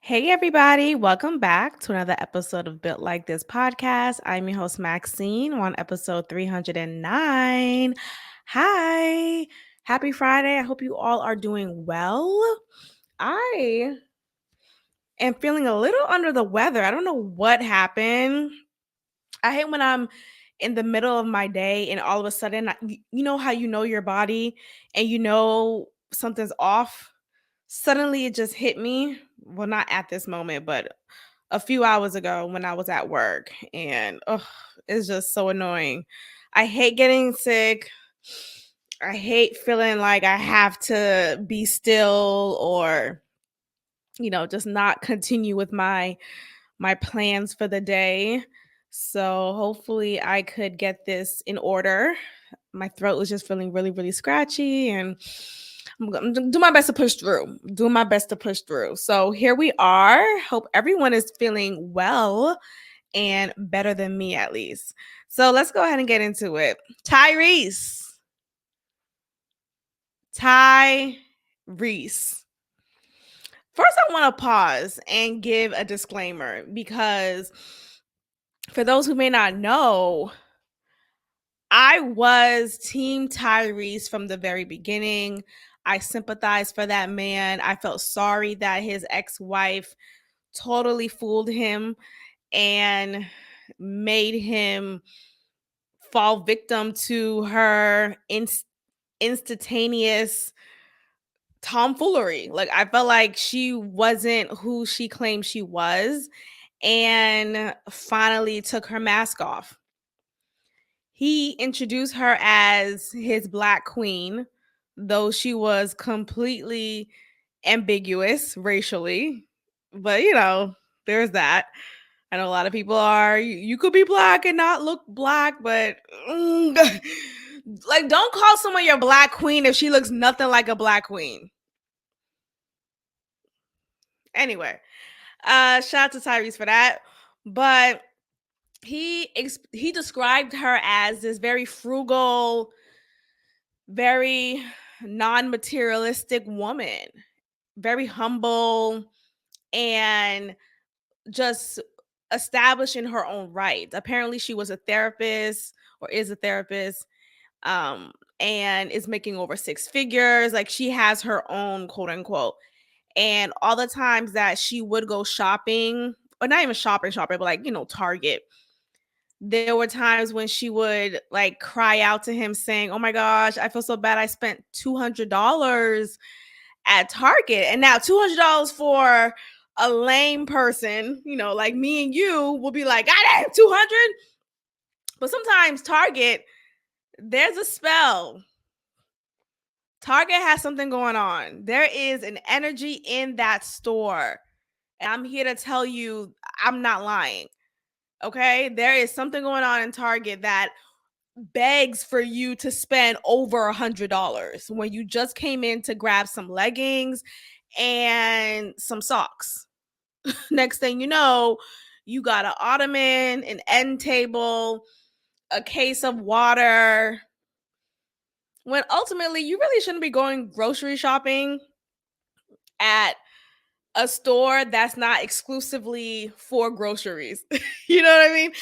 Hey, everybody. Welcome back to another episode of Built Like This podcast. I'm your host, Maxine, on episode 309. Hi. Happy Friday. I hope you all are doing well. I am feeling a little under the weather. I don't know what happened. I hate when I'm in the middle of my day and all of a sudden, you know how you know your body and you know something's off? Suddenly it just hit me. Well, not at this moment, but a few hours ago when I was at work. And it's just so annoying. I hate getting sick. I hate feeling like I have to be still or, just not continue with my plans for the day. So hopefully I could get this in order. My throat was just feeling really, really scratchy, and I'm going to do my best to push through. Do my best to push through. So here we are. Hope everyone is feeling well and better than me at least. So let's go ahead and get into it. Tyrese. Tyrese. First, I want to pause and give a disclaimer because for those who may not know, I was Team Tyrese from the very beginning. I sympathized for that man. I felt sorry that his ex wife totally fooled him and made him fall victim to her instantaneous tomfoolery. Like, I felt like she wasn't who she claimed she was and finally took her mask off. He introduced her as his Black queen, though she was completely ambiguous racially. But, there's that. I know a lot of people are, you could be Black and not look Black, but like, don't call someone your Black queen if she looks nothing like a Black queen. Anyway, shout out to Tyrese for that. But he described her as this very frugal, very non-materialistic woman, very humble and just establishing her own right. Apparently she was a therapist or is a therapist, um and is making over six figures. Like, she has her own quote unquote. And all the times that she would go shopping, or not even shopping, but like, Target, there were times when she would like cry out to him saying, "Oh my gosh, I feel so bad. I spent $200 at Target." And now $200 for a lame person, like me and you, will be like, "God damn, 200." But sometimes Target, there's a spell. Target has something going on. There is an energy in that store. And I'm here to tell you, I'm not lying. Okay? There is something going on in Target that begs for you to spend over $100 when you just came in to grab some leggings and some socks. Next thing you know, you got an ottoman, an end table, a case of water. When ultimately you really shouldn't be going grocery shopping at a store that's not exclusively for groceries. You know what I mean?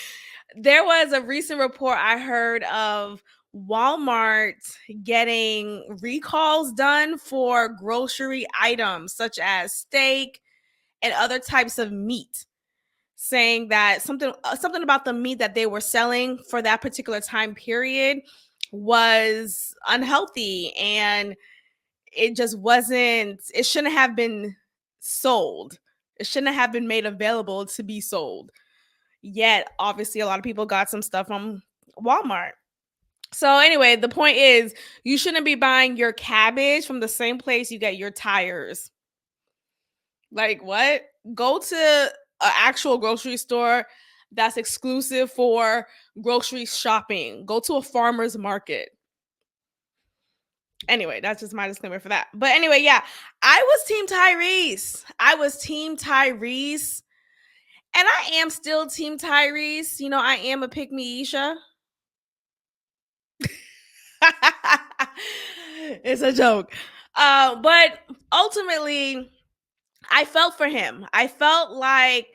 There was a recent report I heard of Walmart getting recalls done for grocery items such as steak and other types of meat, saying that something about the meat that they were selling for that particular time period was unhealthy, and it shouldn't have been sold. It shouldn't have been made available to be sold. Yet, obviously, a lot of people got some stuff from Walmart. So, anyway, the point is, you shouldn't be buying your cabbage from the same place you get your tires. Like, what? Go to an actual grocery store that's exclusive for grocery shopping. Go to a farmer's market. Anyway, that's just my disclaimer for that. But anyway, yeah, I was Team Tyrese. And I am still Team Tyrese. I am a pick me Isha. It's a joke. But ultimately, I felt for him. I felt like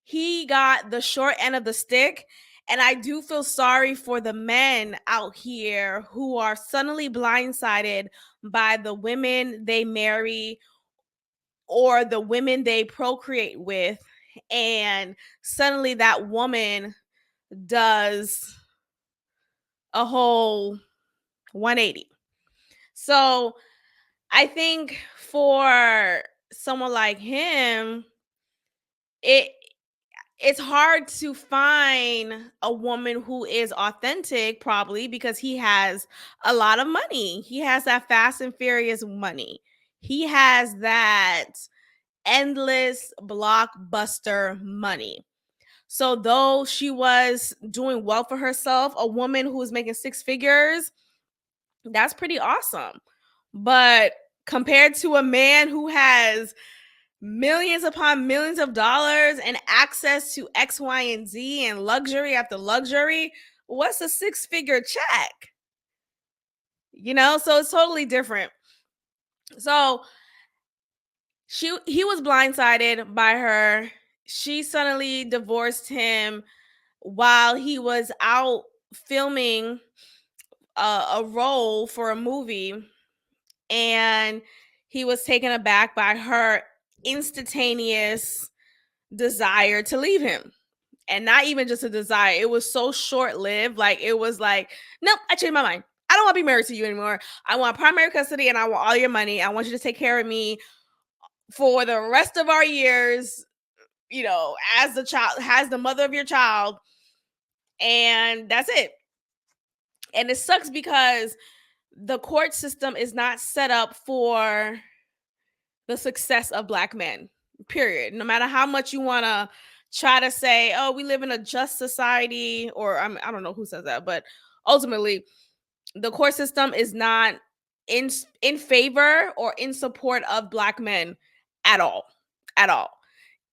he got the short end of the stick. And I do feel sorry for the men out here who are suddenly blindsided by the women they marry or the women they procreate with. And suddenly that woman does a whole 180. So I think for someone like him, it it's hard to find a woman who is authentic, probably because he has a lot of money. He has that fast and furious money. He has that endless blockbuster money. So though she was doing well for herself, a woman who was making six figures, that's pretty awesome. But compared to a man who has millions upon millions of dollars and access to X, Y, and Z and luxury after luxury, what's a six-figure check? So it's totally different. So he was blindsided by her. She suddenly divorced him while he was out filming a role for a movie, and he was taken aback by her instantaneous desire to leave him. And not even just a desire, it was so short-lived. Like, it was like, nope, I changed my mind. I don't want to be married to you anymore. I want primary custody and I want all your money. I want you to take care of me for the rest of our years, as the child, as the mother of your child. And that's it. And it sucks because the court system is not set up for the success of Black men, period. No matter how much you want to try to say, oh, we live in a just society, or I don't know who says that, but ultimately, the court system is not in in favor or in support of Black men at all. At all.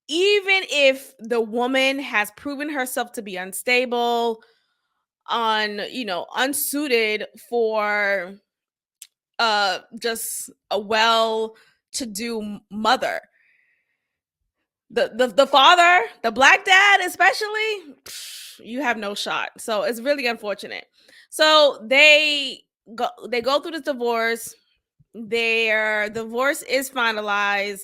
Even if the woman has proven herself to be unstable, unsuited for just a well to do mother. The father, the Black dad especially, you have no shot. So it's really unfortunate. So they go through this divorce. Their divorce is finalized.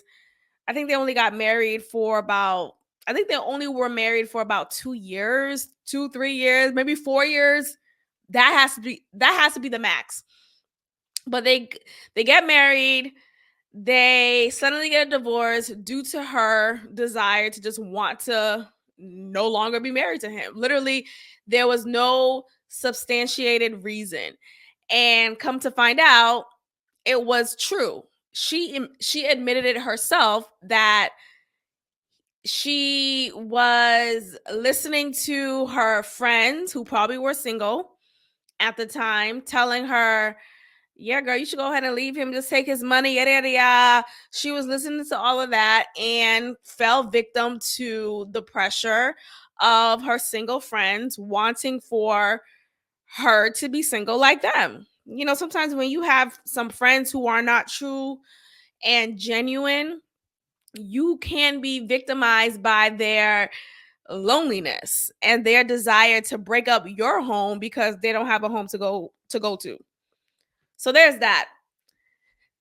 I think they only got married for about I think they only were married for about 2 years, 3 years, maybe 4 years. That has to be the max. But they get married. They suddenly get a divorce due to her desire to just want to no longer be married to him. Literally, there was no substantiated reason. And come to find out, it was true. She admitted it herself that she was listening to her friends who probably were single at the time telling her, yeah, girl, you should go ahead and leave him. Just take his money. Yada, yada, yada. She was listening to all of that and fell victim to the pressure of her single friends wanting for her to be single like them. Sometimes when you have some friends who are not true and genuine, you can be victimized by their loneliness and their desire to break up your home because they don't have a home to go to. So there's that.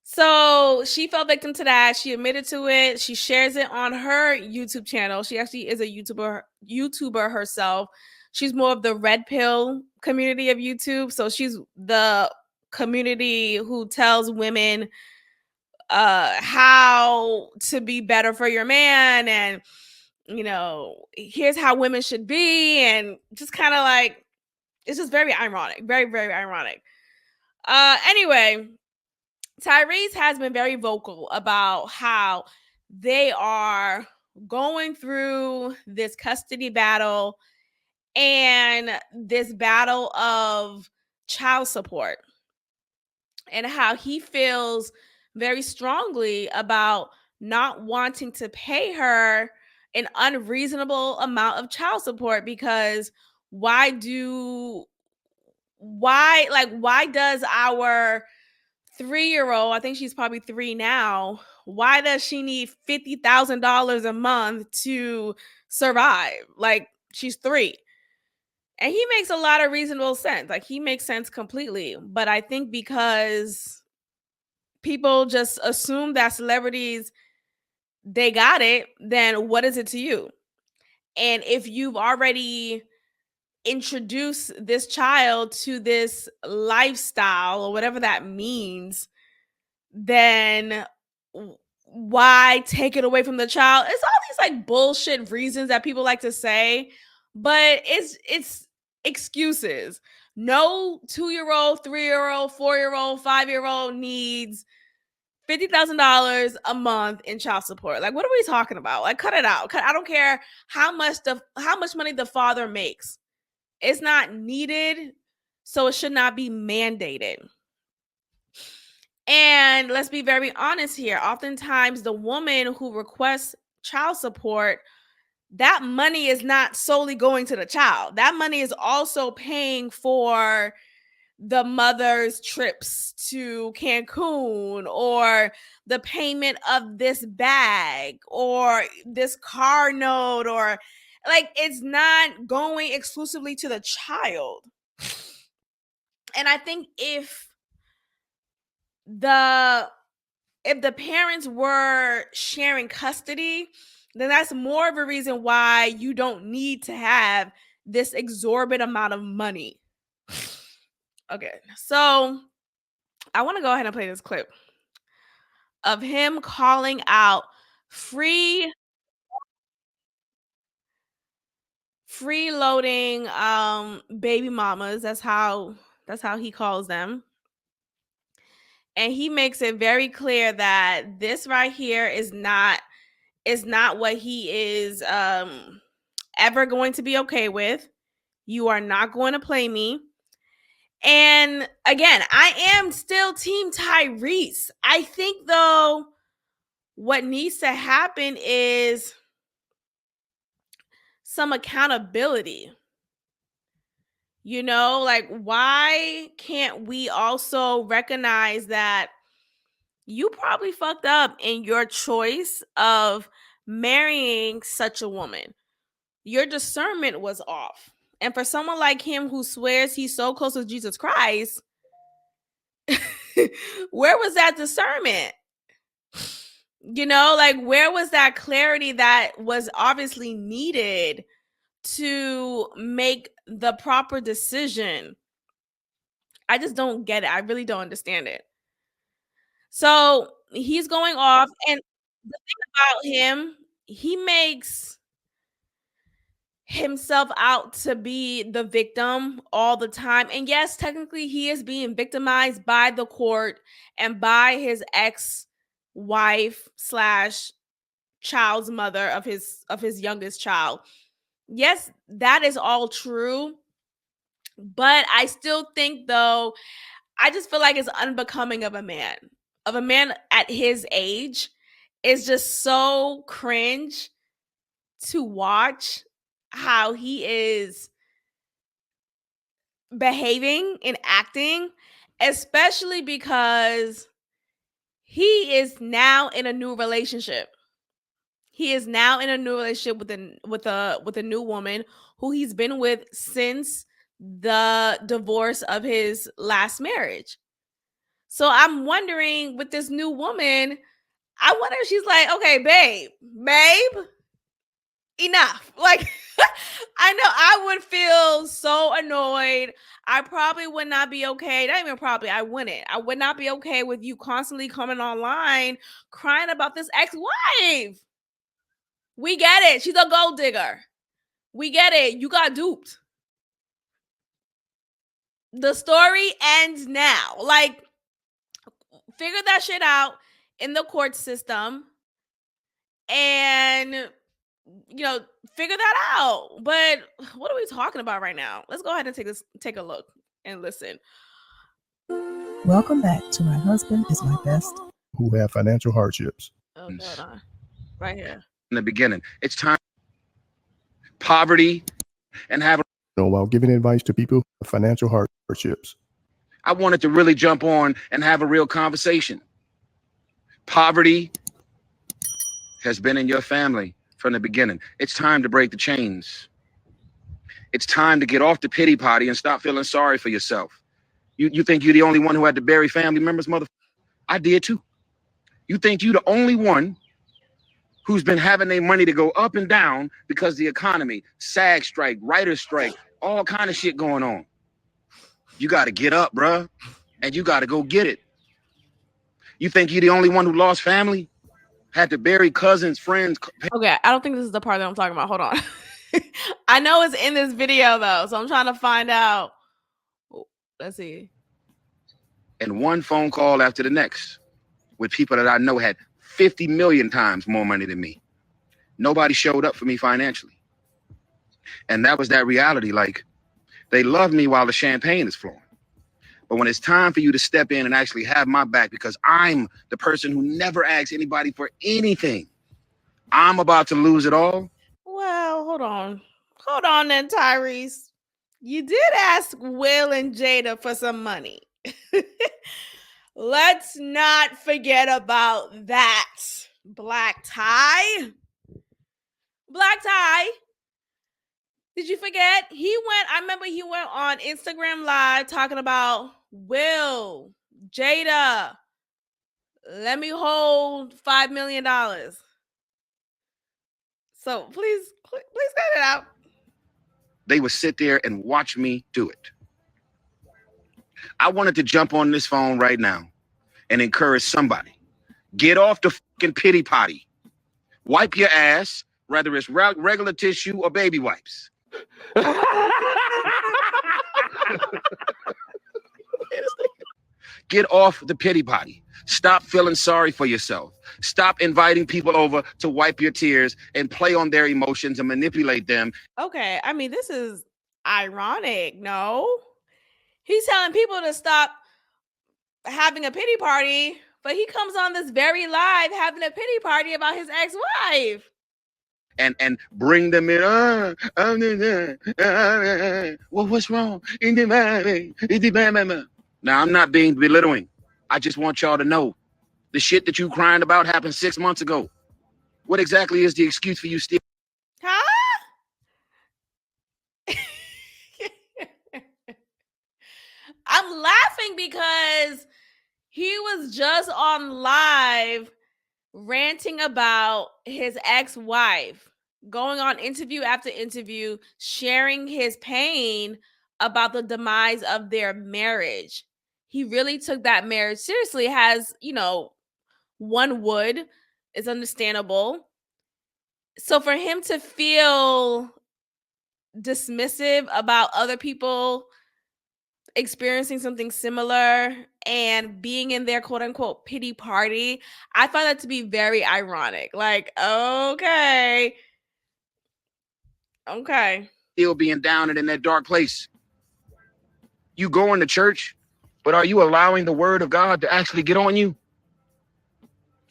So she fell victim to that. She admitted to it. She shares it on her YouTube channel. She actually is a YouTuber herself. She's more of the red pill community of YouTube. So she's the community who tells women how to be better for your man, and here's how women should be, and just kind of like, it's just very ironic, very, very ironic. Anyway, Tyrese has been very vocal about how they are going through this custody battle and this battle of child support, and how he feels very strongly about not wanting to pay her an unreasonable amount of child support, because why does our 3-year-old, I think she's probably 3 now, why does she need $50,000 a month to survive? Like, she's 3. And he makes a lot of reasonable sense. Like, he makes sense completely. But I think because people just assume that celebrities, they got it, then what is it to you? And if you've already introduced this child to this lifestyle or whatever that means, then why take it away from the child? It's all these like bullshit reasons that people like to say, but it's excuses. No 2-year-old, 3-year-old, 4-year-old, 5-year-old needs $50,000 a month in child support. Like, what are we talking about? Like, cut it out. I don't care how much money the father makes. It's not needed, so it should not be mandated. And let's be very honest here. Oftentimes, the woman who requests child support, that money is not solely going to the child. That money is also paying for the mother's trips to Cancun, or the payment of this bag or this car note, or like, it's not going exclusively to the child. And I think if the parents were sharing custody, then that's more of a reason why you don't need to have this exorbitant amount of money. Okay, so I want to go ahead and play this clip of him calling out freeloading baby mamas. That's how he calls them. And he makes it very clear that this right here is not what he is ever going to be okay with. You are not going to play me. And again, I am still team Tyrese. I think though what needs to happen is some accountability. You know, like, why can't we also recognize that you probably fucked up in your choice of marrying such a woman? Your discernment was off. And for someone like him who swears he's so close to Jesus Christ, where was that discernment? You know, like, where was that clarity that was obviously needed to make the proper decision? I just don't get it. I really don't understand it. So he's going off, and the thing about him, he makes himself out to be the victim all the time. And yes, technically he is being victimized by the court and by his ex-wife slash child's mother of his youngest child. Yes, that is all true. But I still think, though, I just feel like it's unbecoming of a man. Of a man at his age. It's just so cringe to watch how he is behaving and acting, especially because he is now in a new relationship. He is now in a new relationship with a new woman who he's been with since the divorce of his last marriage. So I'm wondering, with this new woman, I wonder if she's like, okay, babe, enough. Like, I know I would feel so annoyed. I probably would not be okay. Not even probably, I wouldn't. I would not be okay with you constantly coming online crying about this ex-wife. We get it. She's a gold digger. We get it. You got duped. The story ends now. Like, figure that shit out in the court system and, you know, figure that out. But what are we talking about right now? Let's go ahead and take a look and listen. Welcome back to My Husband is My Best. Who have financial hardships. Oh, hold on. Right here. In the beginning, it's time poverty and having While giving advice to people with financial hardships. I wanted to really jump on and have a real conversation. Poverty has been in your family from the beginning. It's time to break the chains. It's time to get off the pity potty and stop feeling sorry for yourself. You think you're the only one who had to bury family members, mother? I did too. You think you're the only one who's been having their money to go up and down because the economy, SAG strike, writer's strike, all kind of shit going on. You got to get up, bruh, and you got to go get it. You think you're the only one who lost family? Had to bury cousins, friends. Okay, I don't think this is the part that I'm talking about. Hold on. I know it's in this video though, so I'm trying to find out. Let's see. And one phone call after the next with people that I know had 50 million times more money than me. Nobody showed up for me financially. And that was that reality. Like, they love me while the champagne is flowing. But when it's time for you to step in and actually have my back, because I'm the person who never asks anybody for anything, I'm about to lose it all. Well, hold on. Hold on then, Tyrese. You did ask Will and Jada for some money. Let's not forget about that. Black tie. Black tie. Did you forget? I remember he went on Instagram Live talking about Will, Jada, let me hold $5 million. So please cut it out. They would sit there and watch me do it. I wanted to jump on this phone right now and encourage somebody. Get off the fucking pity potty. Wipe your ass, whether it's regular tissue or baby wipes. Get off the pity potty. Stop feeling sorry for yourself. Stop inviting people over to wipe your tears and play on their emotions and manipulate them. Okay, I mean, this is ironic, no? He's telling people to stop having a pity party, but he comes on this very live having a pity party about his ex-wife. And bring them in. Well, what's wrong? Now, I'm not being belittling. I just want y'all to know the shit that you crying about happened 6 months ago. What exactly is the excuse for you still? Huh? I'm laughing because he was just on live ranting about his ex-wife, going on interview after interview, sharing his pain about the demise of their marriage. He really took that marriage seriously, has, one would. It's understandable. So for him to feel dismissive about other people experiencing something similar and being in their quote unquote pity party, I find that to be very ironic. Like, okay. Still being down and in that dark place. You going to church, but are you allowing the word of God to actually get on you?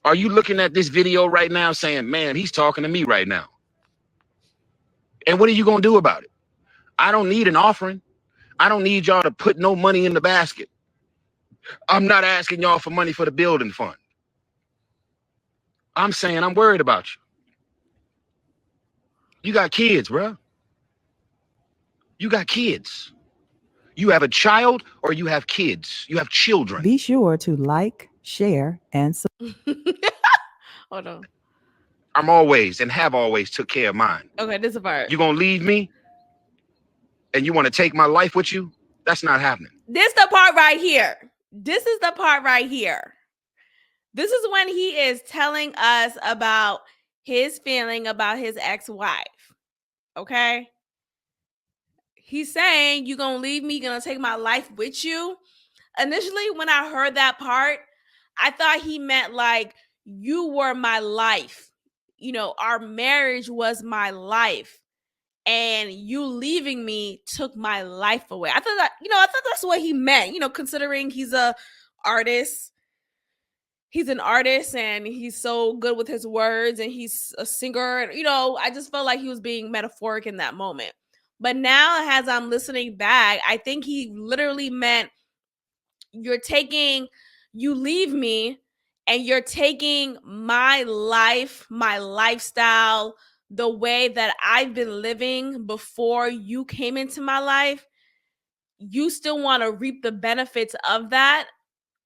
Are you looking at this video right now saying, man, he's talking to me right now? And what are you going to do about it? I don't need an offering. I don't need y'all to put no money in the basket. I'm not asking y'all for money for the building fund. I'm saying I'm worried about you. You got kids, bro. You got kids. You have a child or you have kids. You have children. Be sure to like, share, and Hold on. I'm always and have always took care of mine. Okay, this is the part. You gonna leave me and you want to take my life with you? That's not happening. This the part right here. This is the part right here. This is when he is telling us about his feeling about his ex-wife. Okay? He's saying, you gonna leave me, gonna take my life with you. Initially, when I heard that part, I thought he meant like, you were my life. Our marriage was my life. And you leaving me took my life away. I thought that's what he meant, considering he's a artist. He's an artist and he's so good with his words and he's a singer. And, I just felt like he was being metaphoric in that moment. But now, as I'm listening back, I think he literally meant you leave me and you're taking my life, my lifestyle, the way that I've been living before you came into my life. You still want to reap the benefits of that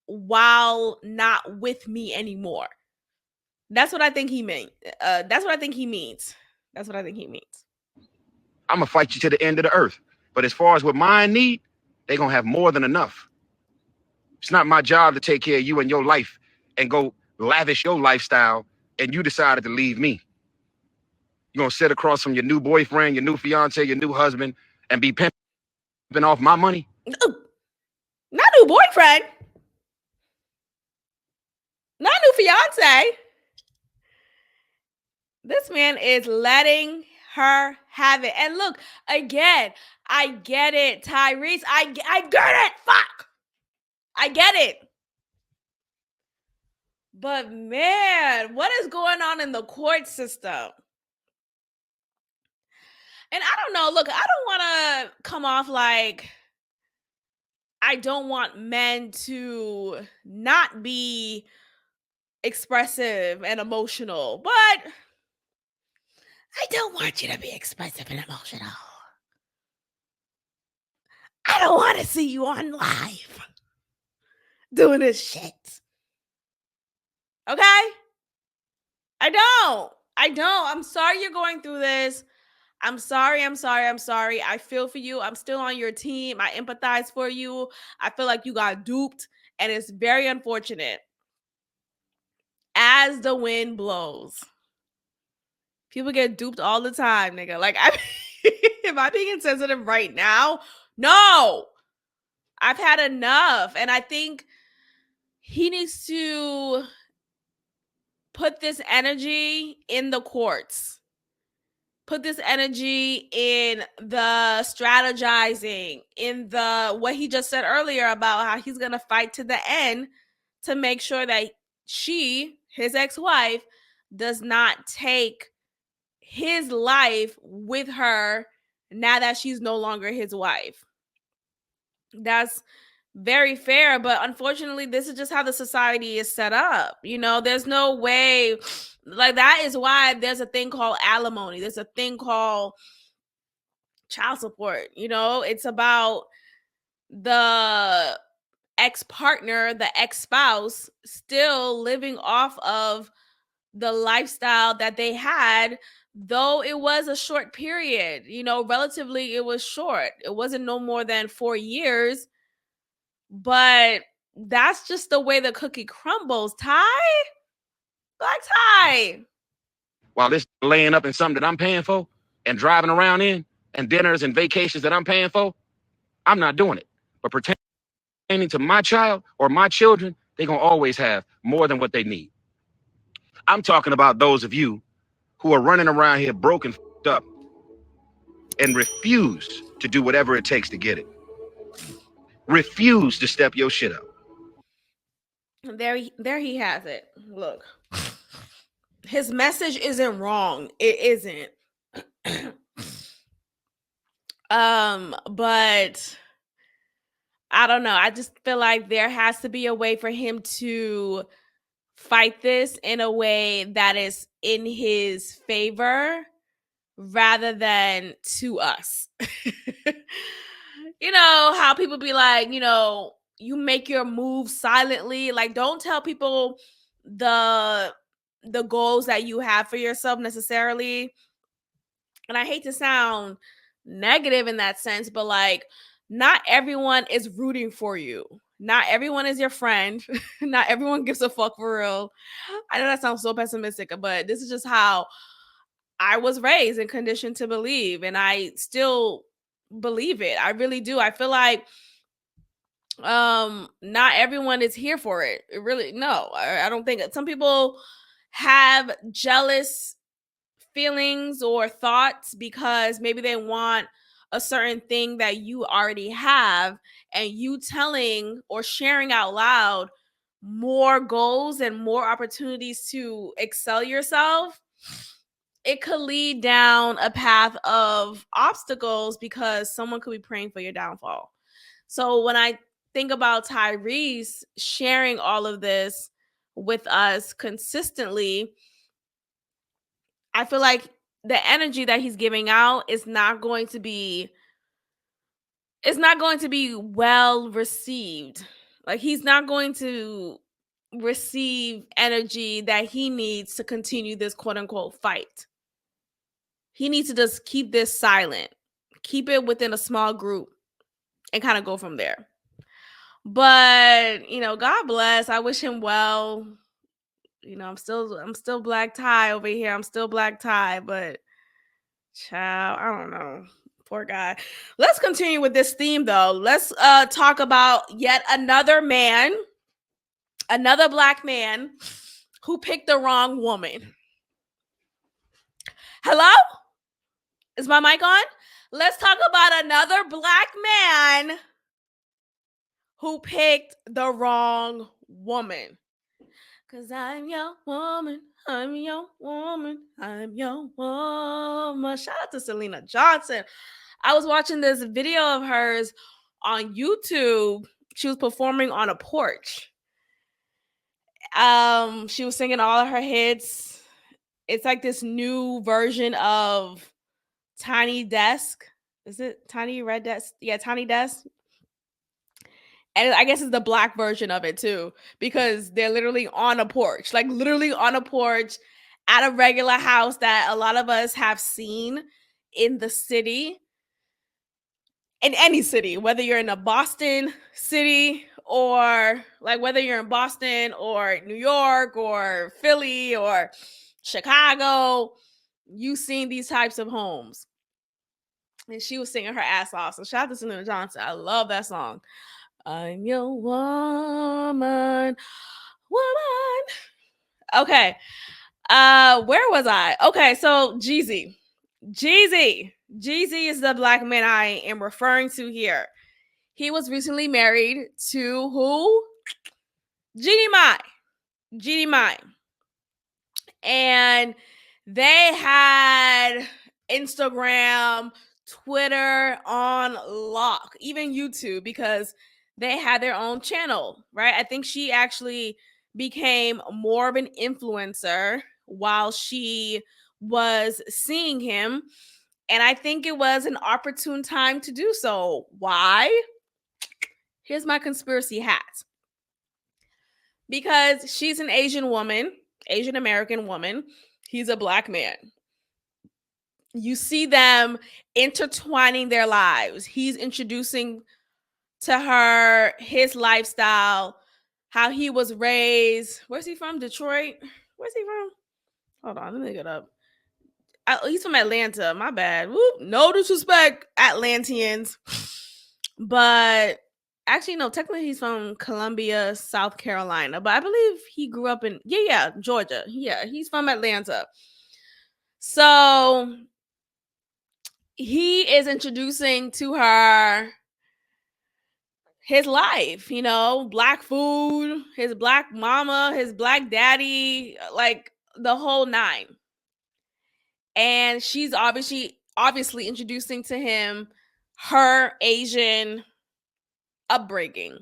while not with me anymore. That's what I think he meant. That's what I think he means. That's what I think he means. I'm gonna fight you to the end of the earth. But as far as what mine need, they gonna have more than enough. It's not my job to take care of you and your life and go lavish your lifestyle, and you decided to leave me. You're gonna sit across from your new boyfriend, your new fiance, your new husband, and be pimping off my money? Not new boyfriend. Not new fiance. This man is letting her have it. And look, again, I get it, Tyrese. I get it. Fuck. I get it. But man, what is going on in the court system? And I don't know. Look, I don't want to come off like I don't want men to not be expressive and emotional, but I don't want you to be expressive and emotional. I don't want to see you on live doing this shit. Okay? I don't. I'm sorry you're going through this. I'm sorry. I feel for you. I'm still on your team. I empathize for you. I feel like you got duped, and it's very unfortunate. As the wind blows. People get duped all the time, nigga. Like, am I being insensitive right now? No. I've had enough. And I think he needs to put this energy in the courts. Put this energy in the strategizing, in the what he just said earlier about how he's going to fight to the end to make sure that she, his ex-wife, does not take his life with her now that she's no longer his wife. That's very fair, but unfortunately, this is just how the society is set up. You know, there's no way, like, that is why there's a thing called alimony. There's a thing called child support. You know, it's about the ex-partner, the ex-spouse still living off of the lifestyle that they had, though it was a short period. You know, relatively it was short. It wasn't no more than 4 years, but that's just the way the cookie crumbles. Black Ty. While this laying up in something that I'm paying for and driving around in and dinners and vacations that I'm paying for, I'm not doing it. But pertaining to my child or my children, they're going to always have more than what they need. I'm talking about those of you who are running around here broken up and refuse to do whatever it takes to get it. Refuse to step your shit up. There he has it. Look. His message isn't wrong. It isn't. But I don't know. I just feel like there has to be a way for him to fight this in a way that is in his favor rather than to us. You know how people be like, you know, you make your move silently. Like, don't tell people the goals that you have for yourself necessarily. And I hate to sound negative in that sense, but like, not everyone is rooting for you. Not everyone is your friend. Not everyone gives a fuck for real. I know that sounds so pessimistic, but this is just how I was raised and conditioned to believe, and I still believe it. I really do. I feel like not everyone is here for it. It really, no. I don't think some people have jealous feelings or thoughts because maybe they want a certain thing that you already have, and you telling or sharing out loud more goals and more opportunities to excel yourself, it could lead down a path of obstacles because someone could be praying for your downfall. So when I think about Tyrese sharing all of this with us consistently, I feel like the energy that he's giving out is not going to be well received. Like, he's not going to receive energy that he needs to continue this quote unquote fight. He needs to just keep this silent, keep it within a small group, and kind of go from there. But, God bless. I wish him well. I'm still Black Tie over here. I'm still Black Tie, but child, I don't know. Poor guy. Let's continue with this theme though. Let's talk about yet another man, another Black man who picked the wrong woman. Hello? Is my mic on? Let's talk about another Black man who picked the wrong woman. Cause I'm your woman, I'm your woman, I'm your woman. Shout out to Selena Johnson. I was watching this video of hers on YouTube. She was performing on a porch. She was singing all of her hits. It's like this new version of Tiny Desk. Is it Tiny Red Desk? Yeah, Tiny Desk. And I guess it's the Black version of it too, because they're literally on a porch, like literally on a porch at a regular house that a lot of us have seen in the city, in any city, whether you're in a Boston city or like whether you're in Boston or New York or Philly or Chicago, you've seen these types of homes. And she was singing her ass off. So shout out to Selena Johnson. I love that song. I'm your woman. Okay. Where was I? Okay, so Jeezy is the Black man I am referring to here. He was recently married to who? Jeannie Mai. And they had Instagram, Twitter on lock, even YouTube, because they had their own channel, right? I think she actually became more of an influencer while she was seeing him. And I think it was an opportune time to do so. Why? Here's my conspiracy hat. Because she's an Asian woman, Asian American woman. He's a Black man. You see them intertwining their lives. He's introducing to her his lifestyle, how he was raised. Where's he from? Detroit? Where's he from? Hold on, let me look it up. He's from Atlanta. My bad. Whoop, no disrespect, Atlanteans. But actually, no, technically he's from Columbia, South Carolina. But I believe he grew up in, Georgia. Yeah, he's from Atlanta. So he is introducing to her his life, Black food, his Black mama, his Black daddy, like the whole nine. And she's obviously introducing to him her Asian upbringing.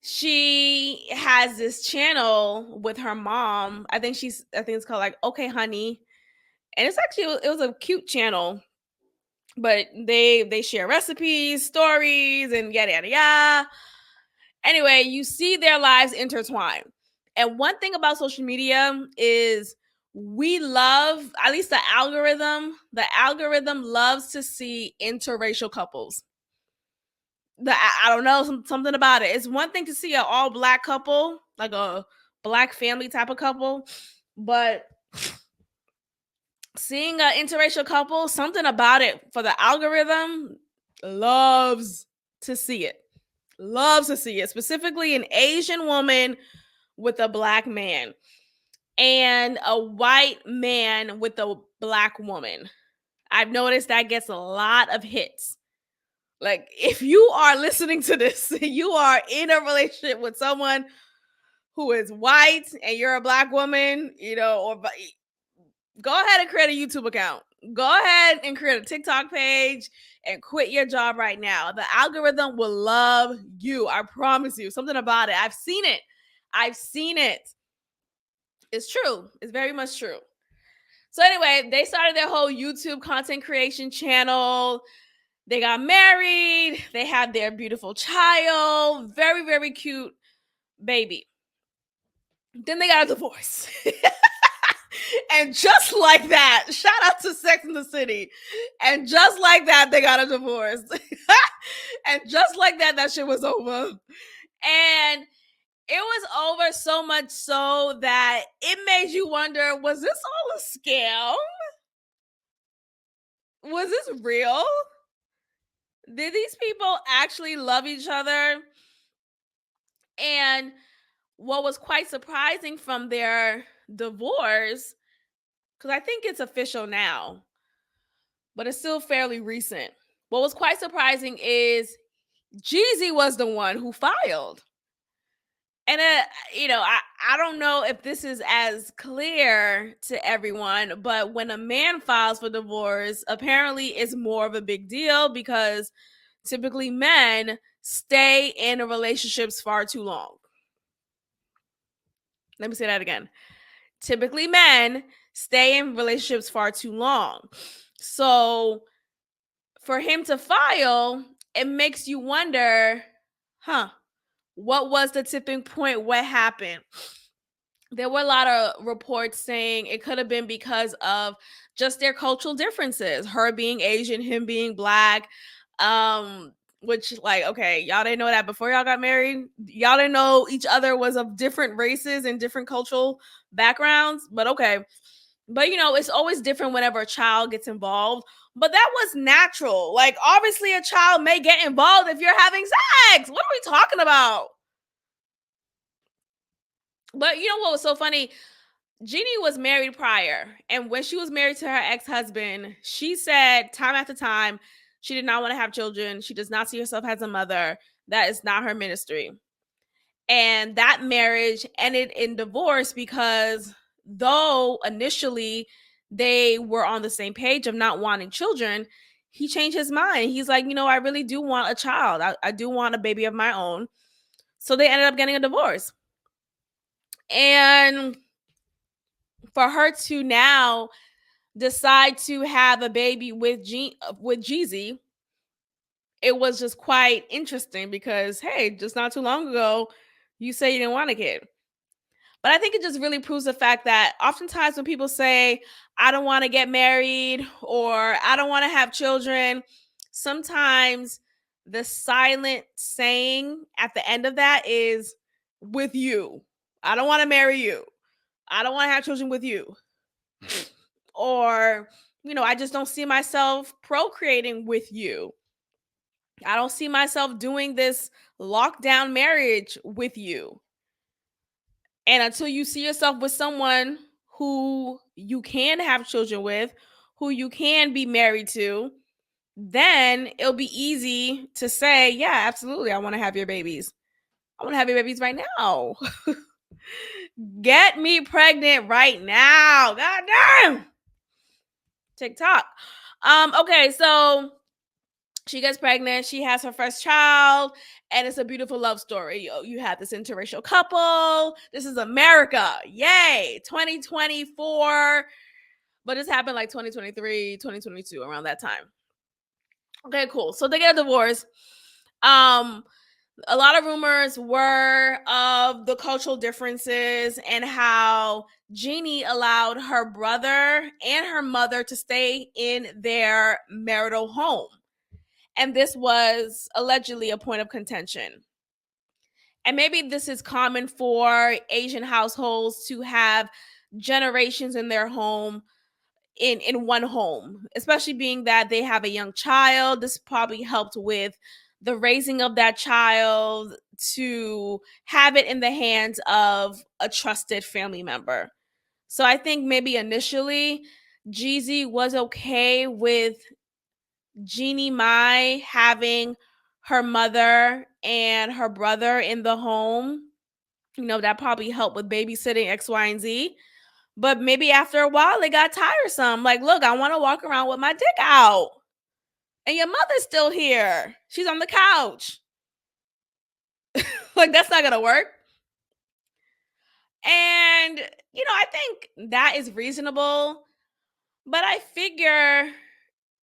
She has this channel with her mom. I think it's called like Okay Honey. And it was a cute channel. But they share recipes, stories, and yada yada yada. Anyway, you see their lives intertwine. And one thing about social media is we love, at least the algorithm loves to see interracial couples. I don't know, something about it. It's one thing to see an all Black couple, like a Black family type of couple, but seeing an interracial couple, something about it for the algorithm loves to see it. Loves to see it. Specifically an Asian woman with a Black man and a white man with a Black woman. I've noticed that gets a lot of hits. Like, if you are listening to this, you are in a relationship with someone who is white and you're a Black woman, or Go ahead and create a YouTube account. Go ahead and create a TikTok page and quit your job right now. The algorithm will love you. I promise you. Something about it. I've seen it. It's true. It's very much true. So anyway, they started their whole YouTube content creation channel. They got married. They had their beautiful child. Very, very cute baby. Then they got a divorce. And just like that, shout out to Sex in the City. And just like that, they got a divorce. And just like that, that shit was over. And it was over so much so that it made you wonder, was this all a scam? Was this real? Did these people actually love each other? And what was quite surprising from their divorce, because I think it's official now, but it's still fairly recent. What was quite surprising is Jeezy was the one who filed. And, I don't know if this is as clear to everyone, but when a man files for divorce, apparently it's more of a big deal because typically men stay in relationships far too long. Let me say that again. Typically men stay in relationships far too long. So for him to file, it makes you wonder, what was the tipping point? What happened? There were a lot of reports saying it could have been because of just their cultural differences. Her being Asian, him being black. Which, like, okay, y'all didn't know that before y'all got married. Y'all didn't know each other was of different races and different cultural backgrounds. But okay. But it's always different whenever a child gets involved. But that was natural. Like, obviously, a child may get involved if you're having sex. What are we talking about? But you know what was so funny? Jeannie was married prior. And when she was married to her ex-husband, she said time after time, she did not want to have children. She does not see herself as a mother. That is not her ministry. And that marriage ended in divorce because though initially they were on the same page of not wanting children, he changed his mind. He's like, I really do want a child. I do want a baby of my own. So they ended up getting a divorce. And for her to now decide to have a baby with Jeezy, it was just quite interesting because, hey, just not too long ago, you say you didn't want a kid. But I think it just really proves the fact that oftentimes when people say, I don't want to get married or I don't want to have children, sometimes the silent saying at the end of that is with you. I don't want to marry you. I don't want to have children with you. Or, I just don't see myself procreating with you. I don't see myself doing this lockdown marriage with you. And until you see yourself with someone who you can have children with, who you can be married to, then it'll be easy to say, yeah, absolutely, I want to have your babies. I want to have your babies right now. Get me pregnant right now. God damn. TikTok. Okay, so she gets pregnant. She has her first child, and it's a beautiful love story. You have this interracial couple. This is America. Yay. 2024. But this happened like 2023, 2022, around that time. Okay, cool. So they get a divorce. A lot of rumors were of the cultural differences and how Jeannie allowed her brother and her mother to stay in their marital home. And this was allegedly a point of contention. And maybe this is common for Asian households to have generations in their home in one home, especially being that they have a young child. This probably helped with the raising of that child to have it in the hands of a trusted family member. So I think maybe initially Jeezy was okay with Jeannie Mai having her mother and her brother in the home. That probably helped with babysitting X, Y, and Z. But maybe after a while, it got tiresome. Like, look, I want to walk around with my dick out. And your mother's still here. She's on the couch. Like, that's not going to work. And, I think that is reasonable. But I figure,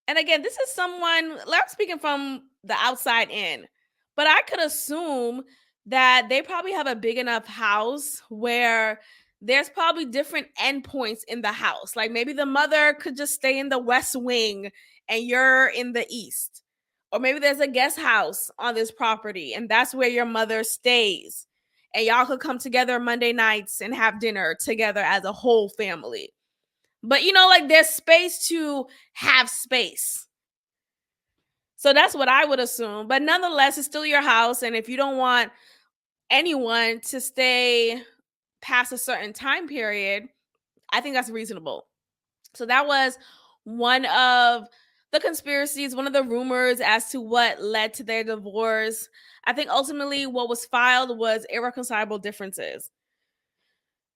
and again, this is someone, I'm speaking from the outside in, but I could assume that they probably have a big enough house where there's probably different endpoints in the house. Like maybe the mother could just stay in the west wing and you're in the east. Or maybe there's a guest house on this property and that's where your mother stays. And y'all could come together Monday nights and have dinner together as a whole family. But like there's space to have space. So that's what I would assume. But nonetheless, it's still your house. And if you don't want anyone to stay past a certain time period, I think that's reasonable. So that was one of the conspiracies, one of the rumors as to what led to their divorce. I think ultimately what was filed was irreconcilable differences.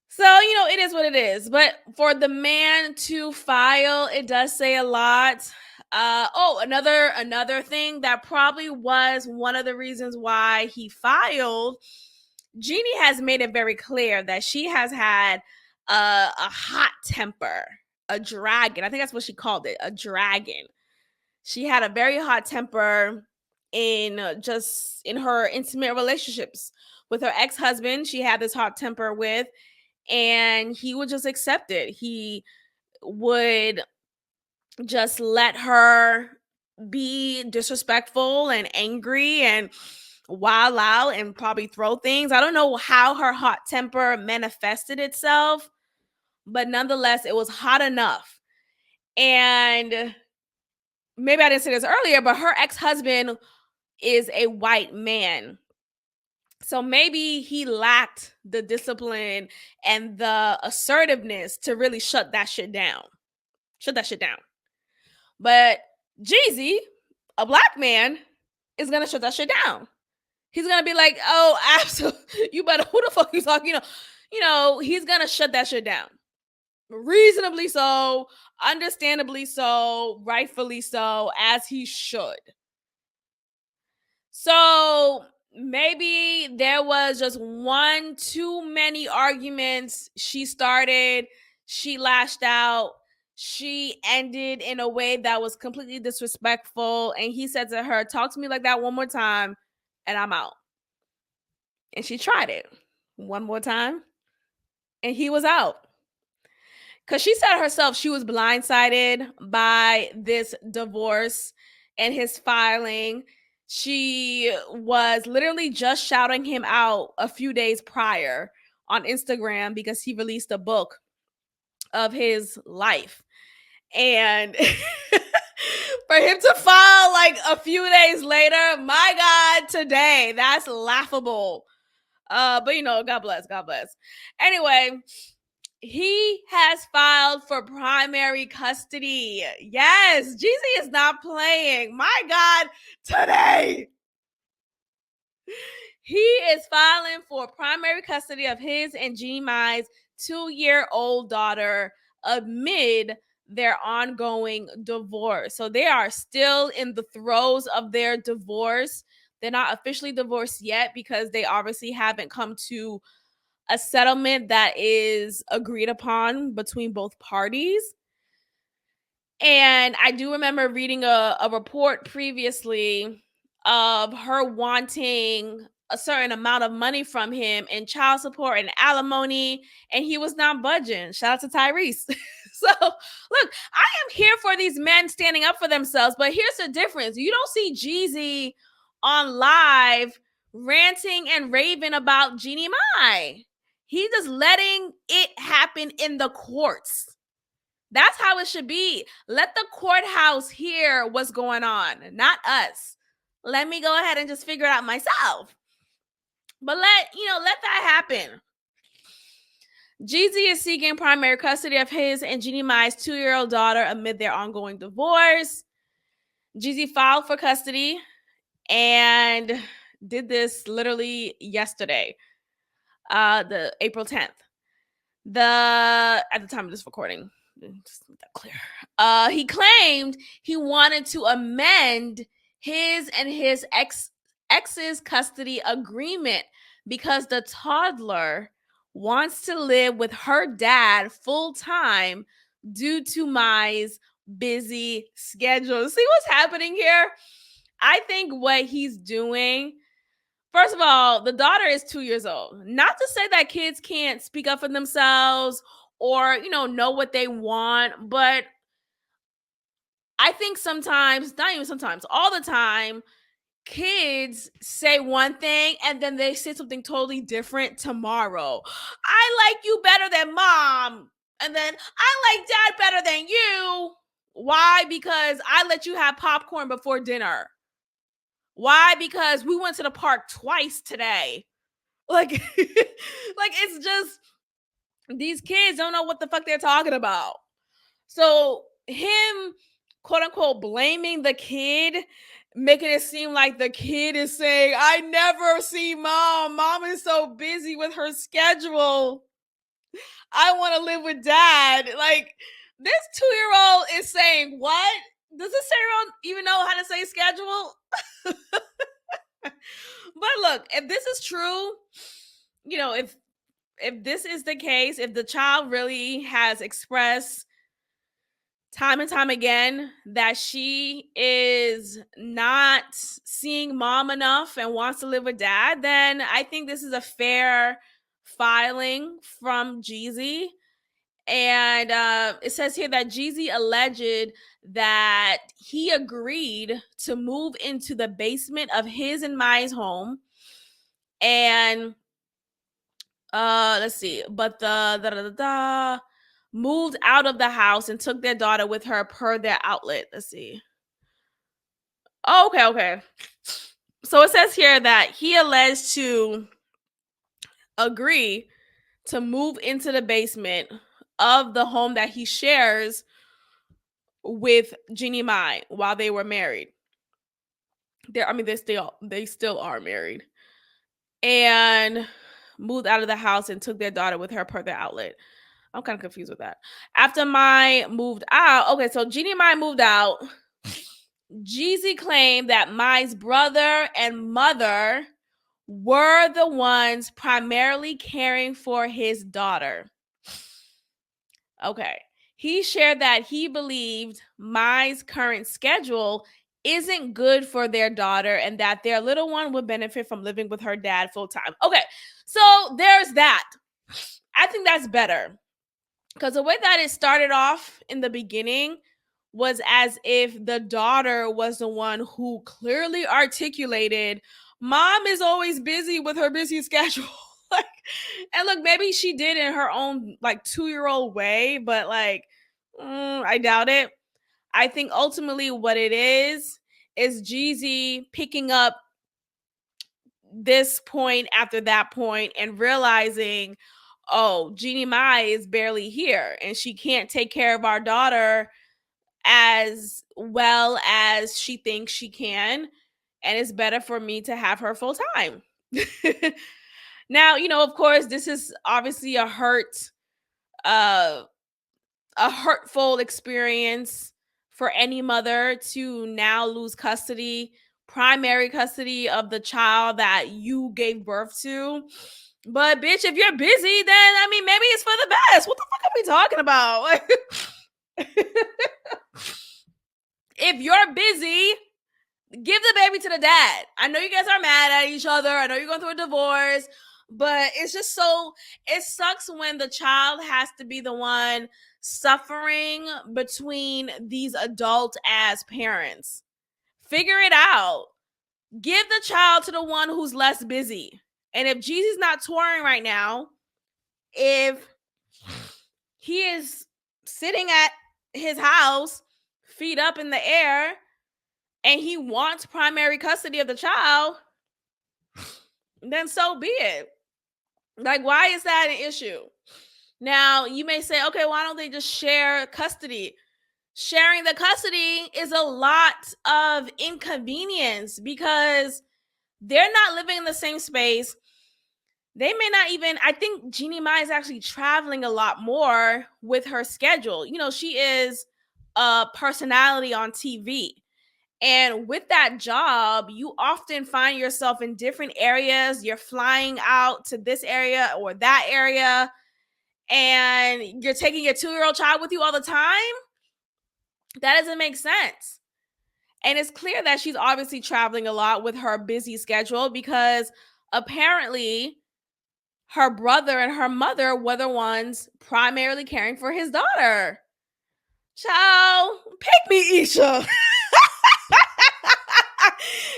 So, it is what it is. But for the man to file, it does say a lot. Another thing that probably was one of the reasons why he filed. Jeannie has made it very clear that she has had a hot temper, a dragon. I think that's what she called it, a dragon. She had a very hot temper in her intimate relationships with her ex-husband. She had this hot temper with. And he would just accept it. He would just let her be disrespectful and angry and wild out and probably throw things. I don't know how her hot temper manifested itself, but nonetheless, it was hot enough. And maybe I didn't say this earlier, but her ex-husband is a white man. So maybe he lacked the discipline and the assertiveness to really shut that shit down. But Jeezy, a black man, is going to shut that shit down. He's going to be like, oh, absolutely. You better, who the fuck you talking? He's going to shut that shit down. Reasonably so, understandably so, rightfully so, as he should. So maybe there was just one too many arguments. She started, she lashed out, she ended in a way that was completely disrespectful. And he said to her, talk to me like that one more time and I'm out. And she tried it one more time and he was out. Because she said herself she was blindsided by this divorce and his filing. She was literally just shouting him out a few days prior on Instagram because he released a book of his life. And for him to file like a few days later, my God, today, that's laughable. But God bless. Anyway, he has filed for primary custody. Yes, Jeezy is not playing. My God, today. He is filing for primary custody of his and Jeannie Mai's 2-year-old daughter amid their ongoing divorce. So they are still in the throes of their divorce. They're not officially divorced yet because they obviously haven't come to a settlement that is agreed upon between both parties. And I do remember reading a report previously of her wanting a certain amount of money from him in child support and alimony, and he was not budging. Shout out to Tyrese. So, look, I am here for these men standing up for themselves, but here's the difference. You don't see Jeezy on live ranting and raving about Jeannie Mai. He's just letting it happen in the courts. That's how it should be. Let the courthouse hear what's going on, not us. Let me go ahead and just figure it out myself. But let that happen. Jeezy is seeking primary custody of his and Jeannie Mai's 2-year-old daughter amid their ongoing divorce. Jeezy filed for custody and did this literally yesterday, the April 10th. At the time of this recording, just make that clear. He claimed he wanted to amend his and his ex's custody agreement because the toddler wants to live with her dad full time due to Mai's busy schedule. See what's happening here? I think what he's doing, first of all, the daughter is 2 years old. Not to say that kids can't speak up for themselves or, know what they want, but I think sometimes, not even sometimes, all the time, kids say one thing and then they say something totally different tomorrow. I like you better than mom. And then I like dad better than you. Why? Because I let you have popcorn before dinner. Why? Because we went to the park twice today. Like, it's just, these kids don't know what the fuck they're talking about. So him, quote unquote, blaming the kid, making it seem like the kid is saying, I never see mom. Mom is so busy with her schedule. I want to live with dad. Like, this 2-year-old is saying, what? Does this 2-year-old even know how to say schedule? But look, if this is true, if this is the case, if the child really has expressed time and time again that she is not seeing mom enough and wants to live with dad, then I think this is a fair filing from Jeezy. And it says here that Jeezy alleged that he agreed to move into the basement of his and Mai's home. And let's see, but the moved out of the house and took their daughter with her per their outlet. Let's see. Oh, okay. So it says here that he alleged to agree to move into the basement of the home that he shares with Jeannie Mai while they were married. They still are married. And moved out of the house and took their daughter with her per their outlet. I'm kind of confused with that. After Mai moved out, okay, so Jeannie Mai moved out. Jeezy claimed that Mai's brother and mother were the ones primarily caring for his daughter. Okay. He shared that he believed Mai's current schedule isn't good for their daughter and that their little one would benefit from living with her dad full time. Okay. So there's that. I think that's better. Because the way that it started off in the beginning was as if the daughter was the one who clearly articulated, mom is always busy with her busy schedule. And look, maybe she did in her own 2-year-old way, but I doubt it. I think ultimately what it is Jeezy picking up this point after that point and realizing, oh, Jeannie Mai is barely here and she can't take care of our daughter as well as she thinks she can. And it's better for me to have her full time. Now, of course, this is obviously a hurtful experience for any mother to now lose primary custody of the child that you gave birth to. But bitch, if you're busy, then maybe it's for the best. What the fuck are we talking about? If you're busy, give the baby to the dad. I know you guys are mad at each other. I know you're going through a divorce, but it's just it sucks when the child has to be the one suffering between these adult as parents. Figure it out. Give the child to the one who's less busy. And if Jeezy's not touring right now, if he is sitting at his house, feet up in the air, and he wants primary custody of the child, then so be it. Why is that an issue? Now, you may say, okay, why don't they just share custody? Sharing the custody is a lot of inconvenience because they're not living in the same space. they may not even, I think Jeannie Mai is actually traveling a lot more with her schedule. You know, she is a personality on TV. And with that job, you often find yourself in different areas. You're flying out to this area or that area, and you're taking your 2-year-old child with you all the time. That doesn't make sense. And it's clear that she's obviously traveling a lot with her busy schedule because apparently her brother and her mother were the ones primarily caring for his daughter. Child, pick me, Isha.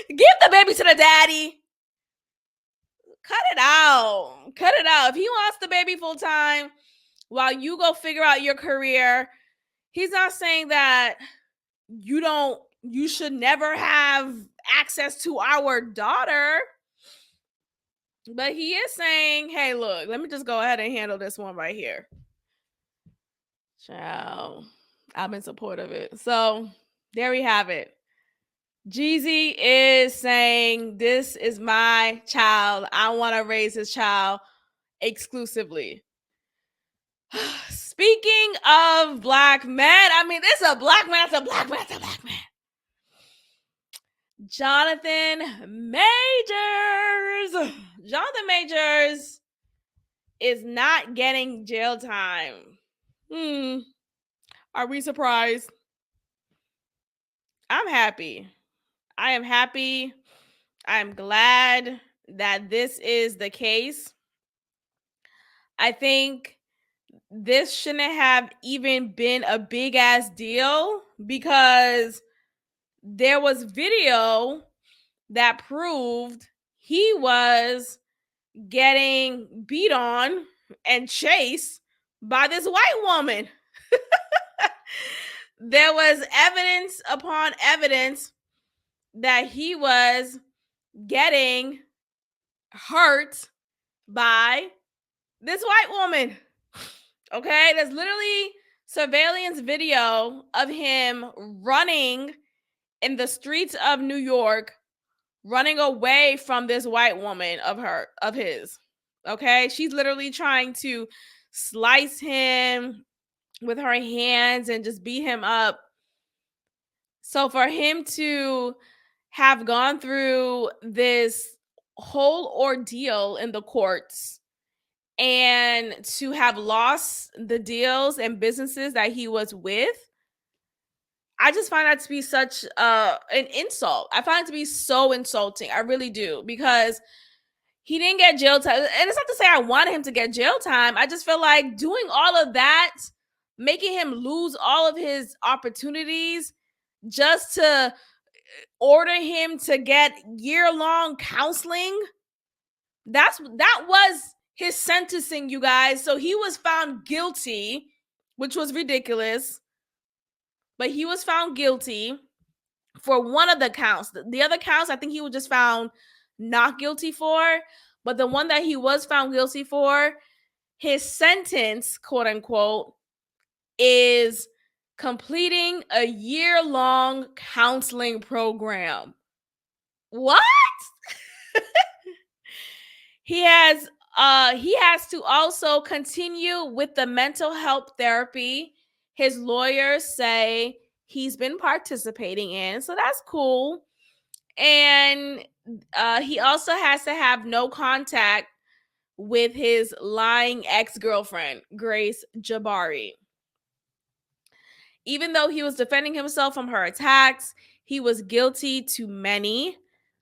Give the baby to the daddy. Cut it out. Cut it out. If he wants the baby full time while you go figure out your career, he's not saying that you should never have access to our daughter. But he is saying, hey, look, let me just go ahead and handle this one right here. Child, I'm in support of it. So there we have it. Jeezy is saying, this is my child. I want to raise his child exclusively. Speaking of black men, I mean, it's a black man, it's a black man, it's a black man. Jonathan Majors. Jonathan Majors is not getting jail time. Are we surprised? I'm happy. I am happy. I'm glad that this is the case. I think this shouldn't have even been a big ass deal because there was video that proved he was getting beat on and chased by this white woman. There was evidence upon evidence that he was getting hurt by this white woman. Okay, there's literally surveillance video of him running in the streets of New York, running away from this white woman of his. Okay, she's literally trying to slice him with her hands and just beat him up. So for him to have gone through this whole ordeal in the courts and to have lost the deals and businesses that he was with, I just find that to be such an insult. I find it to be so insulting. I really do, because he didn't get jail time. And it's not to say I wanted him to get jail time. I just feel like doing all of that, making him lose all of his opportunities just to order him to get year-long counseling. That was his sentencing, you guys. So he was found guilty, which was ridiculous. But he was found guilty for one of the counts. The other counts, I think he was just found not guilty for. But the one that he was found guilty for, his sentence, quote unquote, is completing a year-long counseling program. What? He has to also continue with the mental health therapy his lawyers say he's been participating in. So that's cool. And he also has to have no contact with his lying ex-girlfriend, Grace Jabari. Even though he was defending himself from her attacks, he was guilty to many.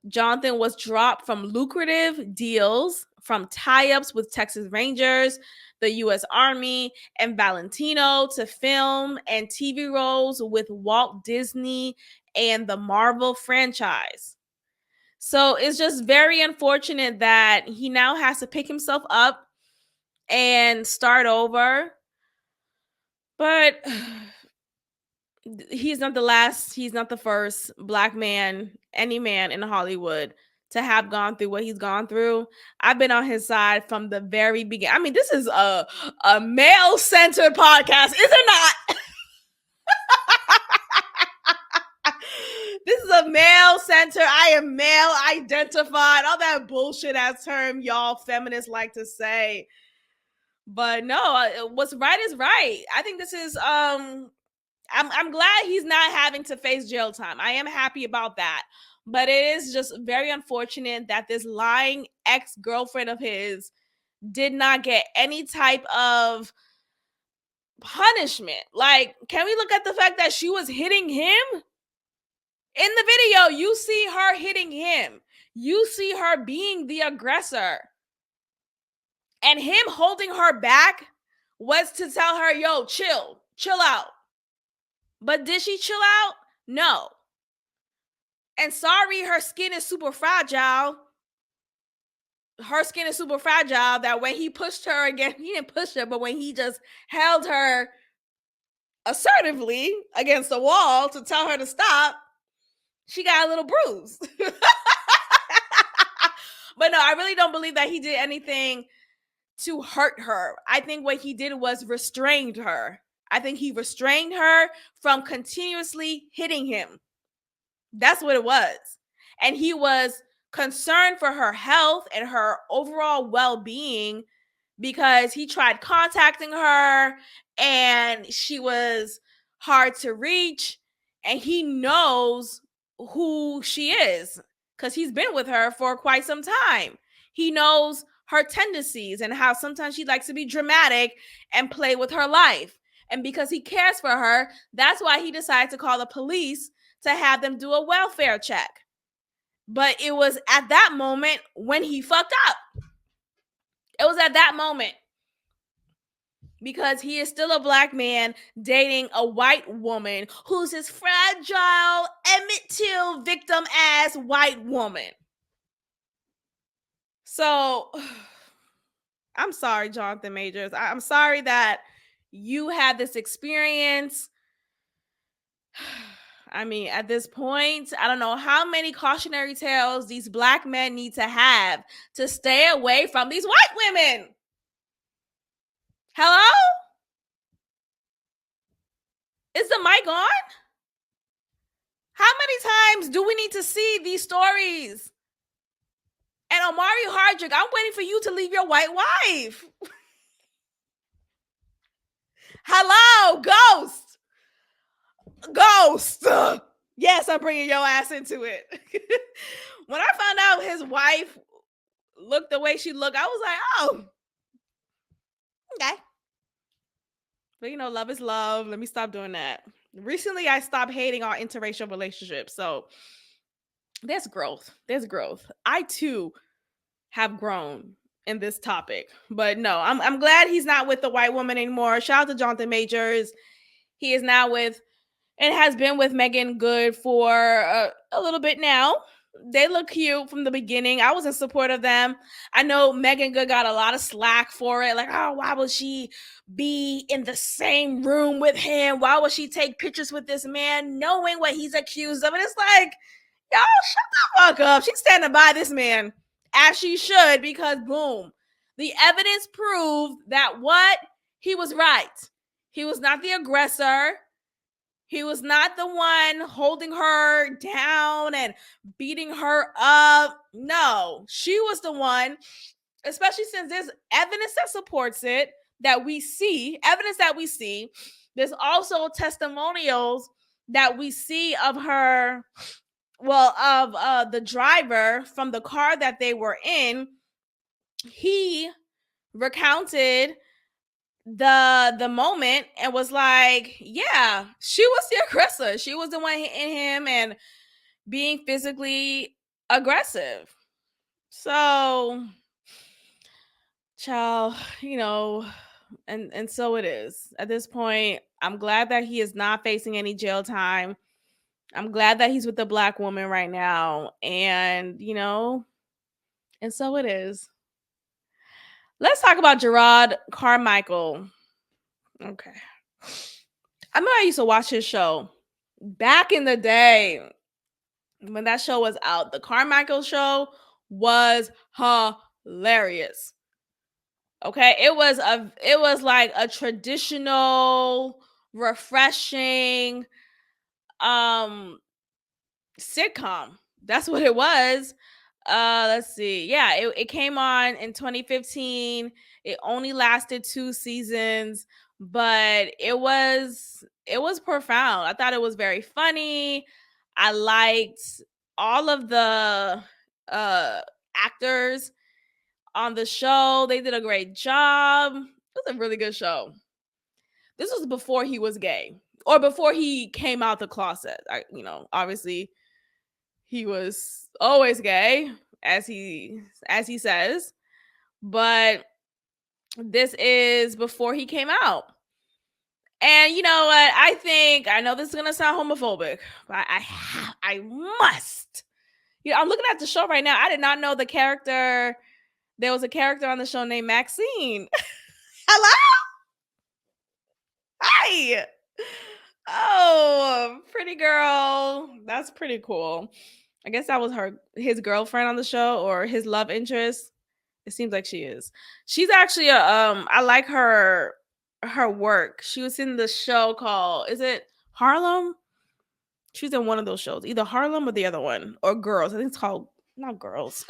Jonathan was dropped from lucrative deals, from tie-ups with Texas Rangers, the U.S. Army, and Valentino, to film and TV roles with Walt Disney and the Marvel franchise. So it's just very unfortunate that he now has to pick himself up and start over. But he's not the last, he's not the first black man, any man in Hollywood to have gone through what he's gone through. I've been on his side from the very beginning. I mean, this is a male-centered podcast, is it not? This is a male-centered center. I am male identified. All that bullshit ass term y'all feminists like to say. But no, what's right is right. I think this is I'm glad he's not having to face jail time. I am happy about that. But it is just very unfortunate that this lying ex-girlfriend of his did not get any type of punishment. Like, can we look at the fact that she was hitting him? In the video, you see her hitting him. You see her being the aggressor. And him holding her back was to tell her, yo, chill out. But did she chill out? No. And sorry, her skin is super fragile. Her skin is super fragile that when he pushed her again, he didn't push her, but when he just held her assertively against the wall to tell her to stop, she got a little bruise. But no, I really don't believe that he did anything to hurt her. I think what he did was restrained her. I think he restrained her from continuously hitting him. That's what it was. And he was concerned for her health and her overall well-being because he tried contacting her and she was hard to reach, and he knows who she is because he's been with her for quite some time. He knows her tendencies and how sometimes she likes to be dramatic and play with her life. And because he cares for her, that's why he decided to call the police to have them do a welfare check. But it was at that moment when he fucked up. It was at that moment. Because he is still a black man dating a white woman who's his fragile Emmett Till victim ass white woman. So I'm sorry, Jonathan Majors. I'm sorry that you had this experience. I mean, at this point, I don't know how many cautionary tales these black men need to have to stay away from these white women. Hello? Is the mic on? How many times do we need to see these stories? And Omari Hardrick, I'm waiting for you to leave your white wife. Hello, ghost. Ghost. Yes, I'm bringing your ass into it. When I found out his wife looked the way she looked, I was like, oh, okay. But you know, love is love. Let me stop doing that. Recently, I stopped hating on interracial relationships. So there's growth. There's growth. I too have grown in this topic. But no, I'm glad he's not with the white woman anymore. Shout out to Jonathan Majors. He is now with and has been with Megan Good for a little bit now. They look cute from the beginning. I was in support of them. I know Megan Good got a lot of slack for it. Like, oh, why would she be in the same room with him? Why would she take pictures with this man knowing what he's accused of? And it's like, y'all, shut the fuck up. She's standing by this man as she should because, boom, the evidence proved that what? He was right. He was not the aggressor. He was not the one holding her down and beating her up. No, she was the one, especially since there's evidence that supports it, that we see, evidence that we see. There's also testimonials that we see of her, of the driver from the car that they were in. He recounted the moment and was like, yeah, she was the aggressor. She was the one hitting him and being physically aggressive. So, child, you know, and so it is. At this point, I'm glad that he is not facing any jail time. I'm glad that he's with a black woman right now. And, you know, and so it is. Let's talk about Gerard Carmichael. Okay. I remember I used to watch his show back in the day when that show was out. The Carmichael show was hilarious. Okay, it was like a traditional, refreshing sitcom that's what it was. Let's see. Yeah, it came on in 2015. It only lasted 2 seasons, but it was profound. I thought it was very funny. I liked all of the uh actors on the show. They did a great job. It was a really good show. This was before he was gay, or before he came out the closet. Obviously he was always gay, as he says, but this is before he came out. And you know what? I know this is gonna sound homophobic, but I must. I'm looking at the show right now. I did not know the character. There was a character on the show named Maxine. Hello? Hi. Oh, pretty girl. That's pretty cool. I guess that was his girlfriend on the show, or his love interest. It seems like she is. She's actually I like her work. She was in the show called, is it Harlem? She's in one of those shows, either Harlem or the other one, or Girls. I think it's called, not Girls.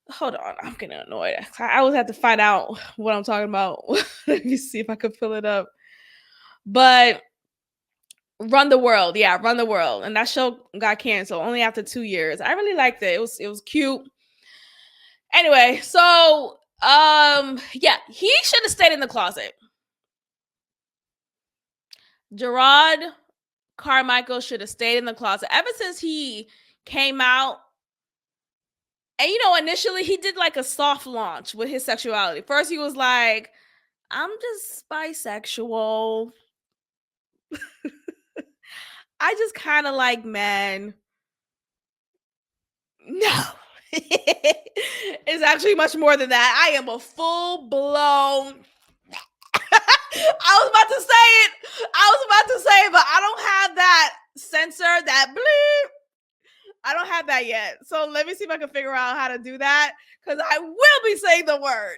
Hold on, I'm getting annoyed. I always have to find out what I'm talking about. Let me see if I could pull it up. But Run the World, yeah, Run the World, and that show got canceled only after 2 years. I really liked it. It was cute. Anyway, so yeah, he should have stayed in the closet. Gerard Carmichael should have stayed in the closet ever since he came out. And initially he did like a soft launch with his sexuality. First he was like, I'm just bisexual. I just kind of like men. No. It's actually much more than that. I am a full blown I was about to say it, but I don't have that censor, that bleep. I don't have that yet. So let me see if I can figure out how to do that, because I will be saying the word.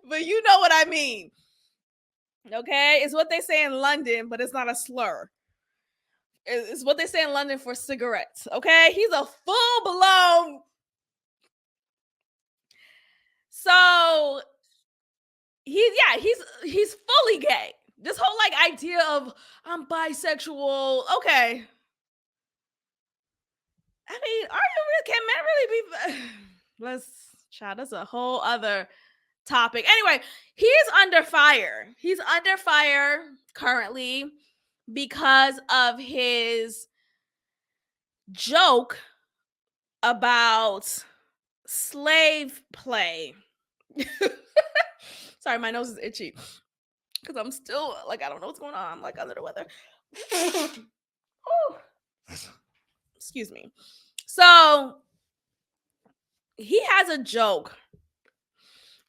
But you know what I mean. Okay? It's what they say in London, but it's not a slur. It's what they say in London for cigarettes. Okay? He's a full blown. So he's fully gay. This whole like idea of I'm bisexual. Okay. I mean, can men really be? That's a whole other topic. Anyway, he's under fire. He's under fire currently because of his joke about slave play. Sorry, my nose is itchy because I'm still like, I don't know what's going on. I'm like under the weather. Oh. Excuse me. So he has a joke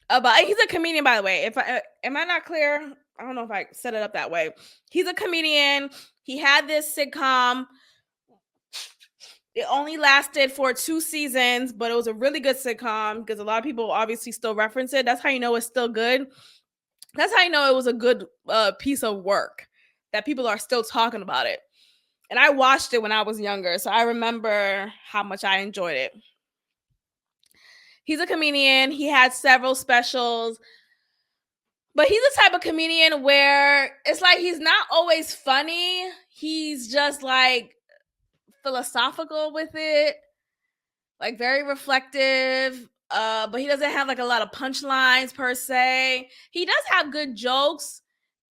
about, he's a comedian, by the way. Am I not clear? I don't know if I set it up that way. He's a comedian. He had this sitcom. It only lasted for 2 seasons, but it was a really good sitcom because a lot of people obviously still reference it. That's how you know it's still good. That's how you know it was a good piece of work, that people are still talking about it. And I watched it when I was younger, so I remember how much I enjoyed it. He's a comedian. He had several specials. But he's the type of comedian where it's like he's not always funny. He's just like philosophical with it, like very reflective. But he doesn't have like a lot of punchlines per se. He does have good jokes,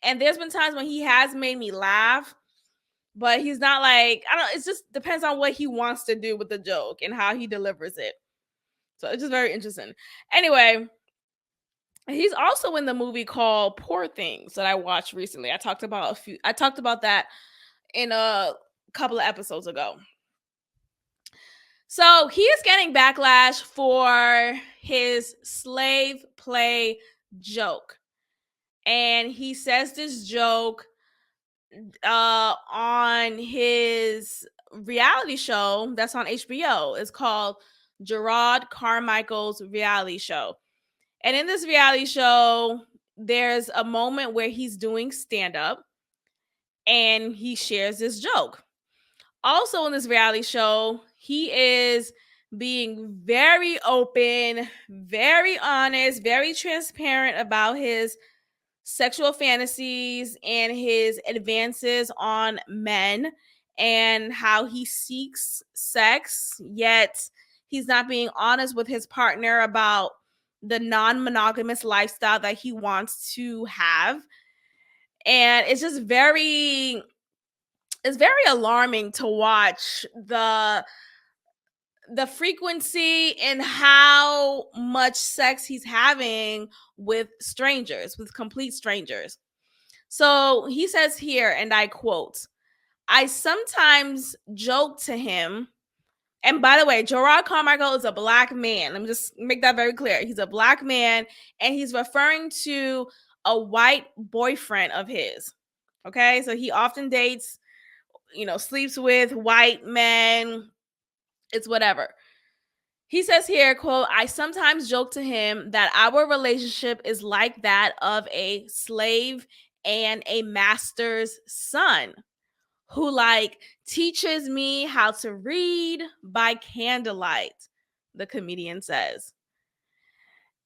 and there's been times when he has made me laugh. But he's not like, I don't. It just depends on what he wants to do with the joke and how he delivers it. So it's just very interesting. Anyway, he's also in the movie called Poor Things that I watched recently. I talked about that in a couple of episodes ago. So he is getting backlash for his slave play joke. And he says this joke on his reality show that's on HBO. It's called Gerard Carmichael's Reality Show. And in this reality show, there's a moment where he's doing stand-up and he shares this joke. Also in this reality show, he is being very open, very honest, very transparent about his sexual fantasies and his advances on men and how he seeks sex, yet he's not being honest with his partner about the non-monogamous lifestyle that he wants to have. And it's just very alarming to watch the frequency and how much sex he's having with strangers, with complete strangers. So he says here, and I quote, I sometimes joke to him. And by the way, Gerard Carmichael is a black man. Let me just make that very clear. He's a black man, and he's referring to a white boyfriend of his. Okay, so he often dates, sleeps with white men. It's whatever. He says here, quote, I sometimes joke to him that our relationship is like that of a slave and a master's son who teaches me how to read by candlelight, the comedian says.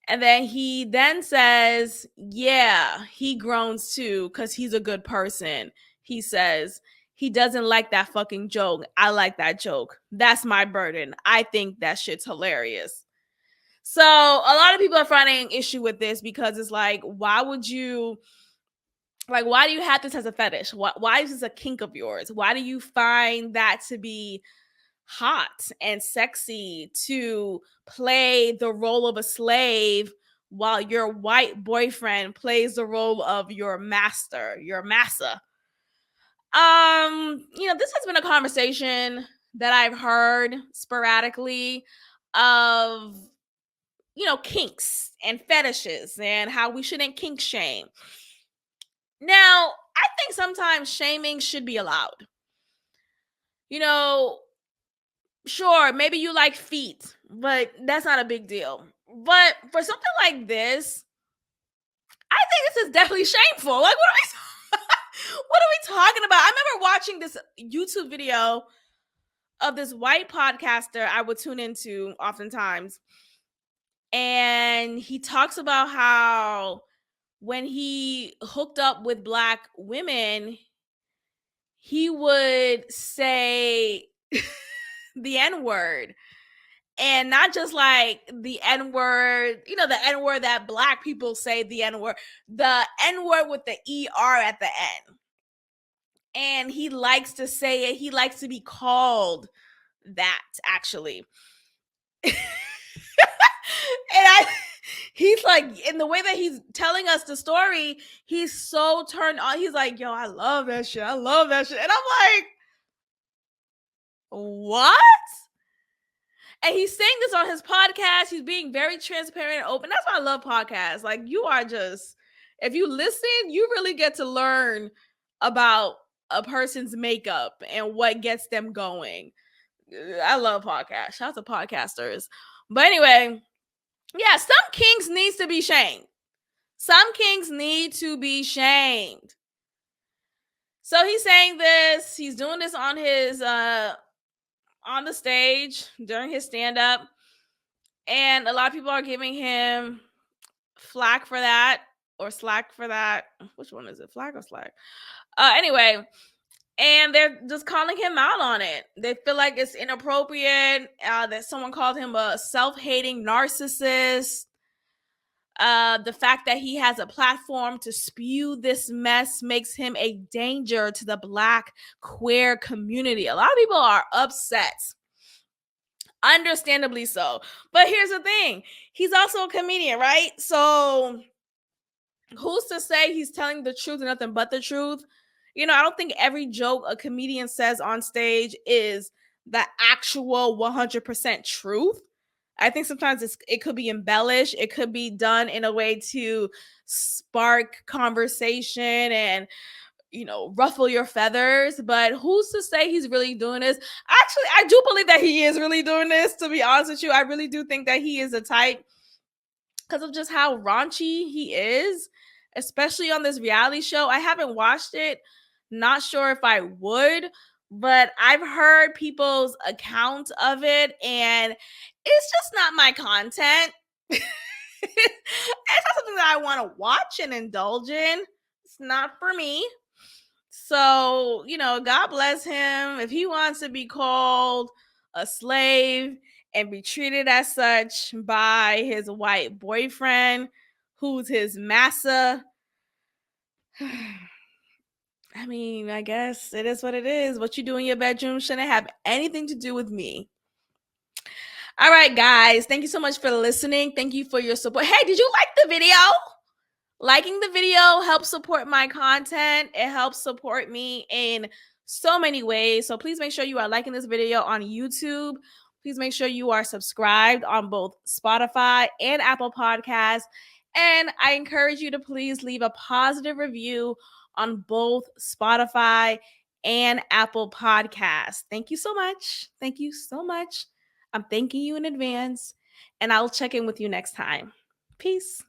And then he then says, yeah, he groans too because he's a good person. He says, he doesn't like that fucking joke. I like that joke. That's my burden. I think that shit's hilarious. So a lot of people are finding issue with this because it's like, why do you have this as a fetish? Why is this a kink of yours? Why do you find that to be hot and sexy to play the role of a slave while your white boyfriend plays the role of your master, your massa? This has been a conversation that I've heard sporadically of kinks and fetishes and how we shouldn't kink shame. Now, I think sometimes shaming should be allowed. Sure, maybe you like feet, but that's not a big deal. But for something like this, I think this is definitely shameful. Like, what are we talking about? I remember watching this YouTube video of this white podcaster I would tune into oftentimes. And he talks about how when he hooked up with black women, he would say the N-word. And not just like the N-word, the N-word that black people say, the N-word with the ER at the end. And he likes to say it. He likes to be called that, actually. And he's like, in the way that he's telling us the story, he's so turned on. He's like, yo, I love that shit. I love that shit. And I'm like, what? And he's saying this on his podcast. He's being very transparent and open. That's why I love podcasts. Like, you are just, if you listen, you really get to learn about a person's makeup and what gets them going. I love podcasts. Shout out to podcasters. But anyway, yeah, some kinks needs to be shamed. Some kinks need to be shamed. So he's saying this. He's doing this on his on the stage during his stand-up. And a lot of people are giving him flack for that, or slack for that. Which one is it? Flack or slack? Anyway, and they're just calling him out on it. They feel like it's inappropriate, that someone called him a self-hating narcissist. The fact that he has a platform to spew this mess makes him a danger to the black queer community. A lot of people are upset. Understandably so. But here's the thing. He's also a comedian, right? So who's to say he's telling the truth and nothing but the truth? I don't think every joke a comedian says on stage is the actual 100% truth. I think sometimes it could be embellished. It could be done in a way to spark conversation and, ruffle your feathers. But who's to say he's really doing this? Actually, I do believe that he is really doing this, to be honest with you. I really do think that he is a type because of just how raunchy he is, especially on this reality show. I haven't watched it. Not sure if I would. but I've heard people's account of it, and it's just not my content. It's not something that I want to watch and indulge in. It's not for me. So, God bless him. If he wants to be called a slave and be treated as such by his white boyfriend, who's his massa, I mean, I guess it is what it is. What you do in your bedroom shouldn't have anything to do with me. All right, guys. Thank you so much for listening. Thank you for your support. Hey, did you like the video? Liking the video helps support my content. It helps support me in so many ways. So please make sure you are liking this video on YouTube. Please make sure you are subscribed on both Spotify and Apple Podcasts. And I encourage you to please leave a positive review on both Spotify and Apple Podcasts. Thank you so much. Thank you so much. I'm thanking you in advance, and I'll check in with you next time. Peace.